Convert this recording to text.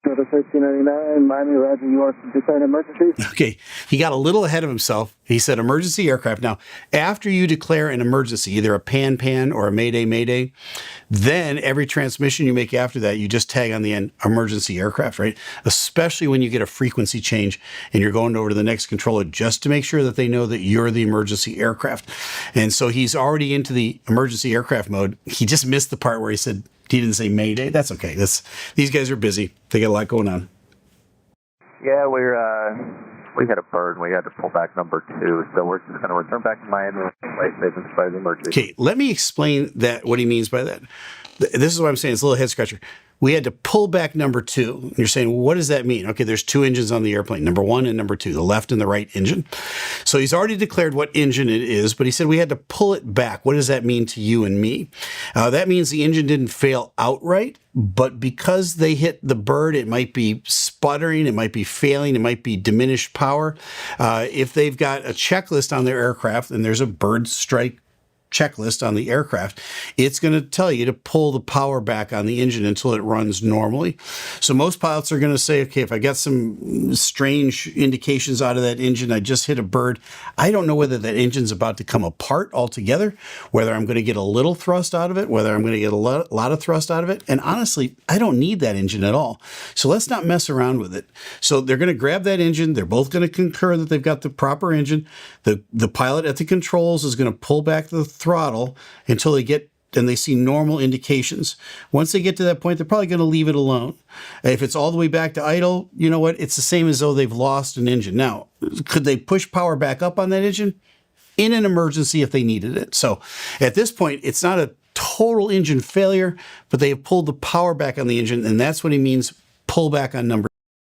Another 1399, Miami, Roger, you are to declare an emergency. Okay, he got a little ahead of himself. He said emergency aircraft. Now, after you declare an emergency, either a pan or a mayday, then every transmission you make after that, you just tag on the end emergency aircraft, right? Especially when you get a frequency change and you're going over to the next controller just to make sure that they know that you're the emergency aircraft. And so he's already into the emergency aircraft mode. He just missed the part where he said, he didn't say mayday. That's okay. These guys are busy. They got a lot going on. Yeah, we had a bird and we had to pull back number 2, so we're just going to return back to Miami and they've inspired the emergency. Okay, let me explain that. What he means by that. This is what I'm saying. It's a little head scratcher. We had to pull back number 2. You're saying, well, what does that mean? Okay, there's 2 engines on the airplane, number 1 and number 2, the left and the right engine. So he's already declared what engine it is, but he said we had to pull it back. What does that mean to you and me? That means the engine didn't fail outright, but because they hit the bird, it might be sputtering, it might be failing, it might be diminished power. If they've got a checklist on their aircraft, and there's a BirdStrike checklist on the aircraft, it's going to tell you to pull the power back on the engine until it runs normally. So most pilots are going to say, okay, if I got some strange indications out of that engine, I just hit a bird, I don't know whether that engine's about to come apart altogether, whether I'm going to get a little thrust out of it, whether I'm going to get a lot of thrust out of it. And honestly, I don't need that engine at all. So let's not mess around with it. So they're going to grab that engine. They're both going to concur that they've got the proper engine. The pilot at the controls is going to pull back the throttle until they get and they see normal indications. Once they get to that point, they're probably going to leave it alone. If it's all the way back to idle, you know what? It's the same as though they've lost an engine. Now, could they push power back up on that engine? In an emergency if they needed it. So at this point, it's not a total engine failure, but they have pulled the power back on the engine, and that's what he means pull back on number